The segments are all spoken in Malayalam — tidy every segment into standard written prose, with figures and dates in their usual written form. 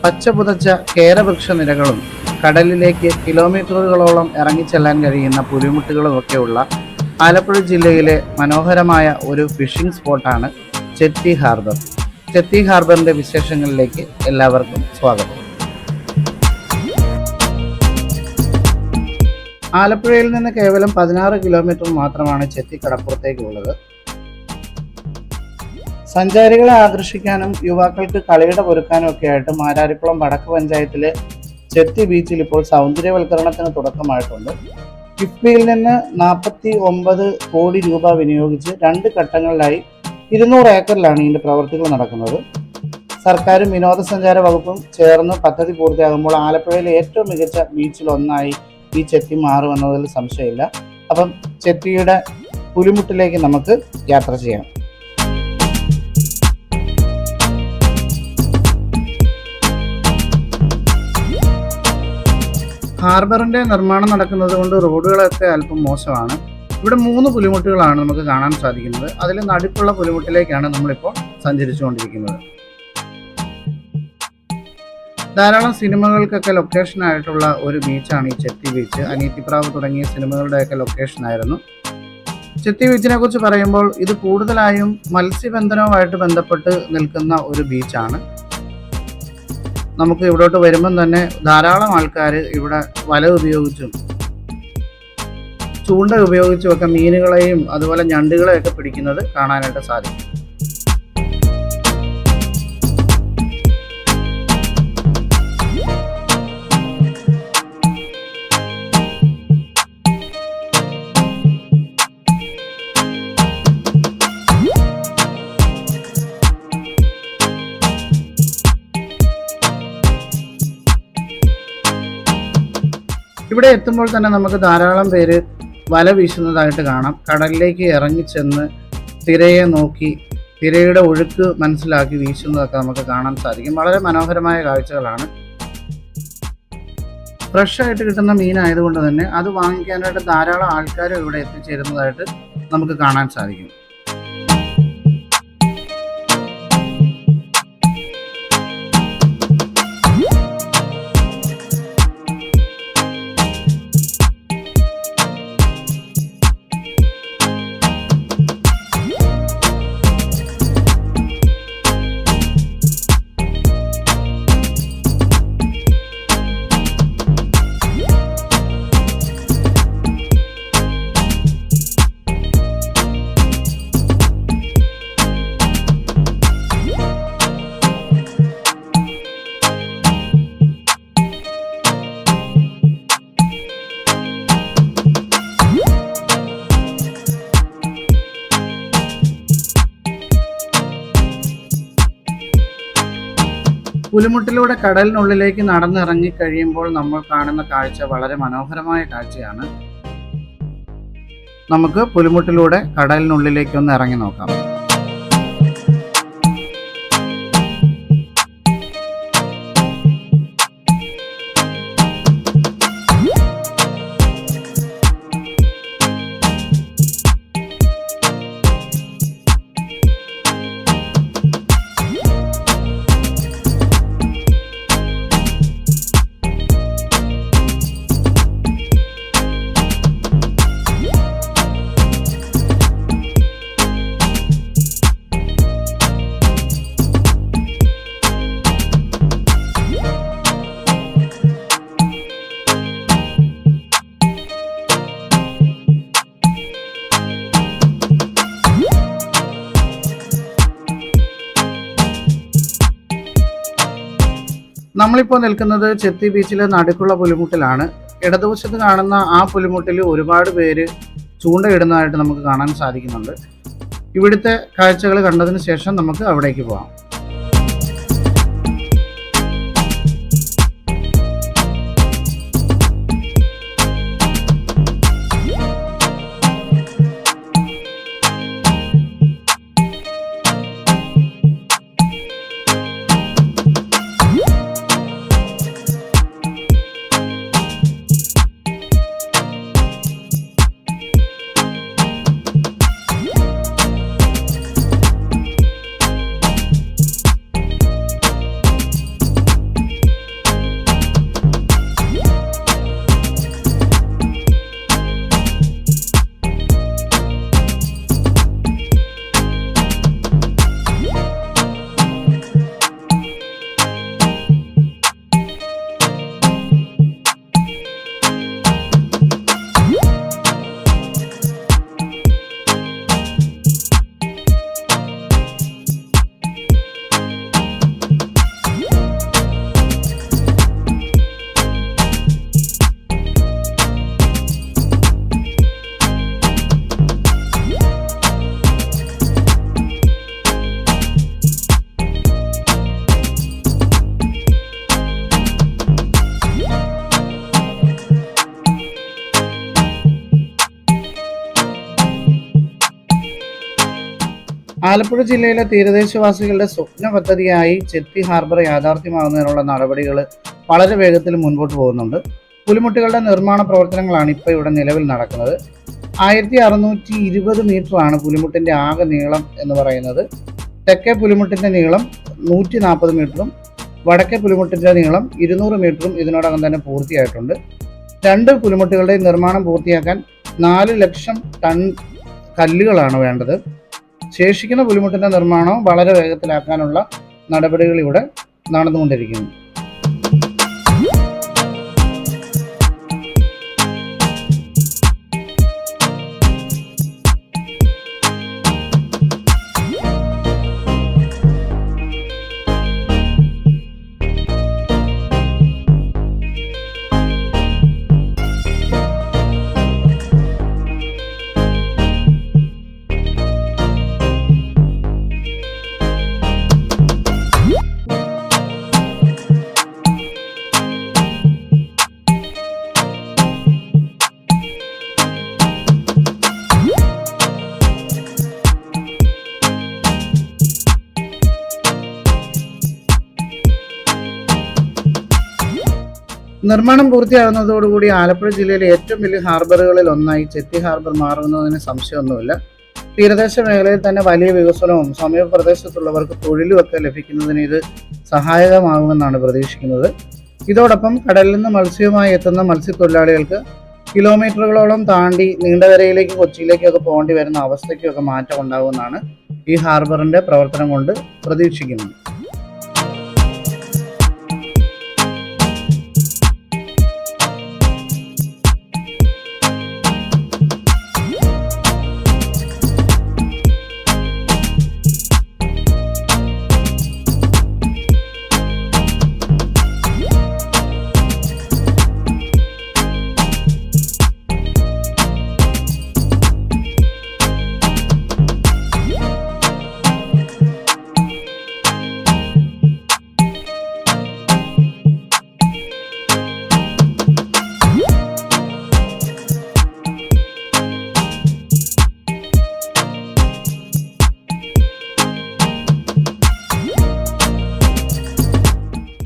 പച്ചപുതച്ച കേരവൃക്ഷ നിരകളും കടലിലേക്ക് കിലോമീറ്ററുകളോളം ഇറങ്ങിച്ചെല്ലാൻ കഴിയുന്ന പുലിമുട്ടുകളുമൊക്കെയുള്ള ആലപ്പുഴ ജില്ലയിലെ മനോഹരമായ ഒരു ഫിഷിംഗ് സ്പോട്ടാണ് ചെത്തി ഹാർബർ. ചെത്തി ഹാർബറിൻ്റെ വിശേഷങ്ങളിലേക്ക് എല്ലാവർക്കും സ്വാഗതം. ആലപ്പുഴയിൽ നിന്ന് കേവലം 16 കിലോമീറ്റർ മാത്രമാണ് ചെത്തി കടപ്പുറത്തേക്കുള്ളത്. സഞ്ചാരികളെ ആകർഷിക്കാനും യുവാക്കൾക്ക് കളിയുടെ ഒരുക്കാനും ഒക്കെ ആയിട്ട് മാരാരിക്കുളം വടക്ക് പഞ്ചായത്തിലെ ചെത്തി ബീച്ചിൽ ഇപ്പോൾ സൗന്ദര്യവൽക്കരണത്തിന് തുടക്കമായിട്ടുണ്ട്. കിഫ്ബിയിൽ നിന്ന് 49 കോടി രൂപ വിനിയോഗിച്ച് 2 ഘട്ടങ്ങളിലായി 200 ഏക്കറിലാണ് ഇതിൻ്റെ പ്രവൃത്തികൾ നടക്കുന്നത്. സർക്കാരും വിനോദസഞ്ചാര വകുപ്പും ചേർന്ന് പദ്ധതി പൂർത്തിയാകുമ്പോൾ ആലപ്പുഴയിലെ ഏറ്റവും മികച്ച ബീച്ചിലൊന്നായി ഈ ചെത്തി മാറുമെന്നതിൽ സംശയമില്ല. അപ്പം ചെത്തിയുടെ പുലിമുട്ടിലേക്ക് നമുക്ക് യാത്ര ചെയ്യാം. ഹാർബറിൻ്റെ നിർമ്മാണം നടക്കുന്നത് കൊണ്ട് റോഡുകളൊക്കെ അല്പം മോശമാണ്. ഇവിടെ 3 പുലിമുട്ടുകളാണ് നമുക്ക് കാണാൻ സാധിക്കുന്നത്. അതിൽ നടുക്കുള്ള പുലിമുട്ടിലേക്കാണ് നമ്മളിപ്പോൾ സഞ്ചരിച്ചുകൊണ്ടിരിക്കുന്നത്. ധാരാളം സിനിമകൾക്കൊക്കെ ലൊക്കേഷനായിട്ടുള്ള ഒരു ബീച്ചാണ് ഈ ചെത്തി ബീച്ച്. അനിയത്തിപ്രാവ് തുടങ്ങിയ സിനിമകളുടെയൊക്കെ ലൊക്കേഷനായിരുന്നു. ചെത്തി ബീച്ചിനെ കുറിച്ച് പറയുമ്പോൾ ഇത് കൂടുതലായും മത്സ്യബന്ധനവുമായിട്ട് ബന്ധപ്പെട്ട് നിൽക്കുന്ന ഒരു ബീച്ചാണ്. നമുക്ക് ഇവിടോട്ട് വരുമ്പം തന്നെ ധാരാളം ആൾക്കാർ ഇവിടെ വല ഉപയോഗിച്ചും ചൂണ്ട ഉപയോഗിച്ചുമൊക്കെ മീനുകളെയും അതുപോലെ ഞണ്ടുകളെയൊക്കെ പിടിക്കുന്നത് കാണാനായിട്ട് സാധിക്കും. ഇവിടെ എത്തുമ്പോൾ തന്നെ നമുക്ക് ധാരാളം പേര് വല വീശുന്നതായിട്ട് കാണാം. കടലിലേക്ക് ഇറങ്ങിച്ചെന്ന് തിരയെ നോക്കി തിരയുടെ ഒഴുക്ക് മനസ്സിലാക്കി വീശുന്നതൊക്കെ നമുക്ക് കാണാൻ സാധിക്കും. വളരെ മനോഹരമായ കാഴ്ചകളാണ്. ഫ്രഷായിട്ട് കിട്ടുന്ന മീനായതുകൊണ്ട് തന്നെ അത് വാങ്ങിക്കാനായിട്ട് ധാരാളം ആൾക്കാർ ഇവിടെ എത്തിച്ചേരുന്നതായിട്ട് നമുക്ക് കാണാൻ സാധിക്കും. പുലിമുട്ടിലൂടെ കടലിനുള്ളിലേക്ക് നടന്നിറങ്ങി കഴിയുമ്പോൾ നമ്മൾ കാണുന്ന കാഴ്ച വളരെ മനോഹരമായ കാഴ്ചയാണ്. നമുക്ക് പുലിമുട്ടിലൂടെ കടലിനുള്ളിലേക്ക് ഒന്ന് ഇറങ്ങി നോക്കാം. നമ്മളിപ്പോൾ നിൽക്കുന്നത് ചെത്തി ബീച്ചിലെ നടുക്കുള്ള പുലിമുട്ടിലാണ്. ഇടതുവശത്ത് കാണുന്ന ആ പുലിമുട്ടിൽ ഒരുപാട് പേര് ചൂണ്ടയിടുന്നതായിട്ട് നമുക്ക് കാണാൻ സാധിക്കുന്നുണ്ട്. ഇവിടുത്തെ കാഴ്ചകൾ കണ്ടതിന് ശേഷം നമുക്ക് അവിടേക്ക് പോകാം. ആലപ്പുഴ ജില്ലയിലെ തീരദേശവാസികളുടെ സ്വപ്ന പദ്ധതിയായി ചെത്തി ഹാർബർ യാഥാർത്ഥ്യമാകുന്നതിനുള്ള നടപടികൾ വളരെ വേഗത്തിൽ മുൻപോട്ട് പോകുന്നുണ്ട്. പുലിമുട്ടുകളുടെ നിർമ്മാണ പ്രവർത്തനങ്ങളാണ് ഇപ്പോൾ ഇവിടെ നിലവിൽ നടക്കുന്നത്. 1620 മീറ്ററാണ് പുലിമുട്ടിൻ്റെ ആകെ നീളം എന്ന് പറയുന്നത്. തെക്കേ പുലിമുട്ടിൻ്റെ നീളം 140 മീറ്ററും വടക്കേ പുലിമുട്ടിൻ്റെ നീളം 200 മീറ്ററും ഇതിനോടകം തന്നെ പൂർത്തിയായിട്ടുണ്ട്. രണ്ട് പുലിമുട്ടുകളുടെ നിർമ്മാണം പൂർത്തിയാക്കാൻ 4 ലക്ഷം ടൺ കല്ലുകളാണ് വേണ്ടത്. ശേഷിക്കുന്ന പുലിമുട്ടിൻ്റെ നിർമ്മാണം വളരെ വേഗത്തിലാക്കാനുള്ള നടപടികൾ ഇവിടെ നടന്നുകൊണ്ടിരിക്കുന്നു. നിർമ്മാണം പൂർത്തിയാകുന്നതോടുകൂടി ആലപ്പുഴ ജില്ലയിലെ ഏറ്റവും വലിയ ഹാർബറുകളിൽ ഒന്നായി ചെത്തി ഹാർബർ മാറുന്നതിന് സംശയമൊന്നുമില്ല. തീരദേശ മേഖലയിൽ തന്നെ വലിയ വികസനവും സമീപ പ്രദേശത്തുള്ളവർക്ക് തൊഴിലുമൊക്കെ ലഭിക്കുന്നതിന് ഇത് സഹായകമാകുമെന്നാണ് പ്രതീക്ഷിക്കുന്നത്. ഇതോടൊപ്പം കടലിൽ നിന്ന് മത്സ്യവുമായി എത്തുന്ന മത്സ്യത്തൊഴിലാളികൾക്ക് കിലോമീറ്ററുകളോളം താണ്ടി നീണ്ടകരയിലേക്ക് കൊച്ചിയിലേക്കൊക്കെ പോകേണ്ടി വരുന്ന അവസ്ഥയ്ക്കൊക്കെ മാറ്റം ഉണ്ടാകുമെന്നാണ് ഈ ഹാർബറിൻ്റെ പ്രവർത്തനം കൊണ്ട് പ്രതീക്ഷിക്കുന്നത്.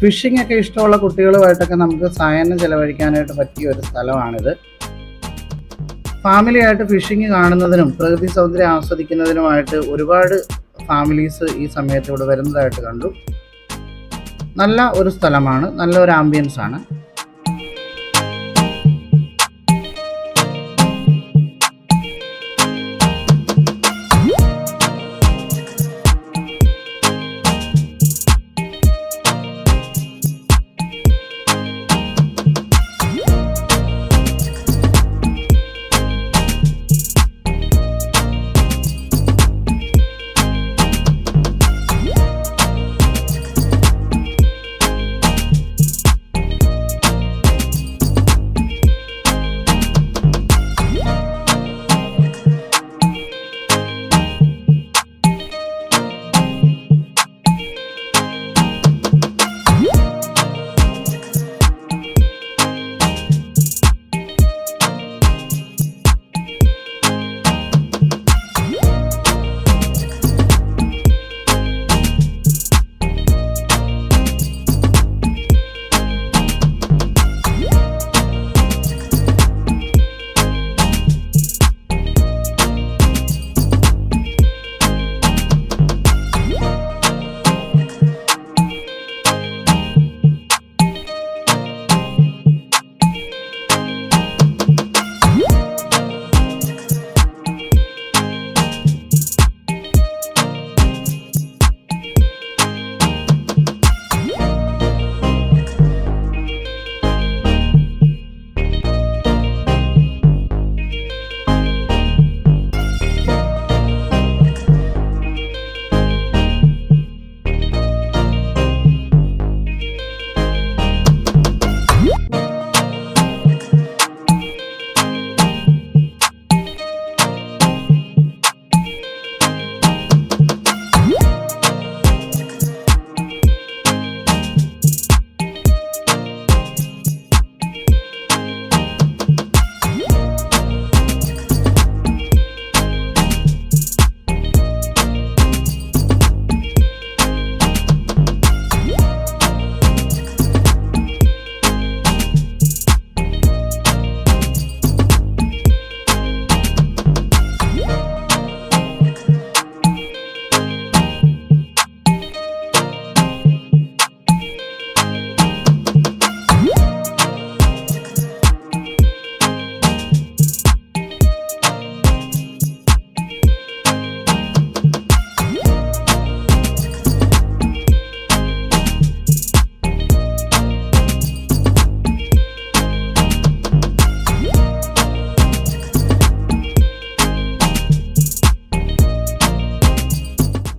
ഫിഷിംഗ് ഒക്കെ ഇഷ്ടമുള്ള കുട്ടികളുമായിട്ടൊക്കെ നമുക്ക് സായാഹ്നം ചെലവഴിക്കാനായിട്ട് പറ്റിയ ഒരു സ്ഥലമാണിത്. ഫാമിലിയായിട്ട് ഫിഷിംഗ് കാണുന്നതിനും പ്രകൃതി സൗന്ദര്യം ആസ്വദിക്കുന്നതിനുമായിട്ട് ഒരുപാട് ഫാമിലീസ് ഈ സമയത്ത് ഇവിടെ വരുന്നതായിട്ട് കണ്ടു. നല്ല ഒരു സ്ഥലമാണ്, നല്ലൊരു ആംബിയൻസ് ആണ്.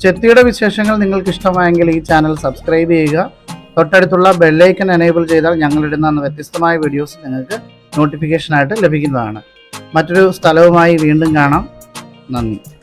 ചെത്തിയുടെ വിശേഷങ്ങൾ നിങ്ങൾക്ക് ഇഷ്ടമായെങ്കിൽ ഈ ചാനൽ സബ്സ്ക്രൈബ് ചെയ്യുക. തൊട്ടടുത്തുള്ള ബെല്ലൈക്കൺ എനേബിൾ ചെയ്താൽ ഞങ്ങളിടുന്ന വ്യത്യസ്തമായ വീഡിയോസ് നിങ്ങൾക്ക് നോട്ടിഫിക്കേഷനായിട്ട് ലഭിക്കുന്നതാണ്. മറ്റൊരു സ്ഥലവുമായി വീണ്ടും കാണാം. നന്ദി.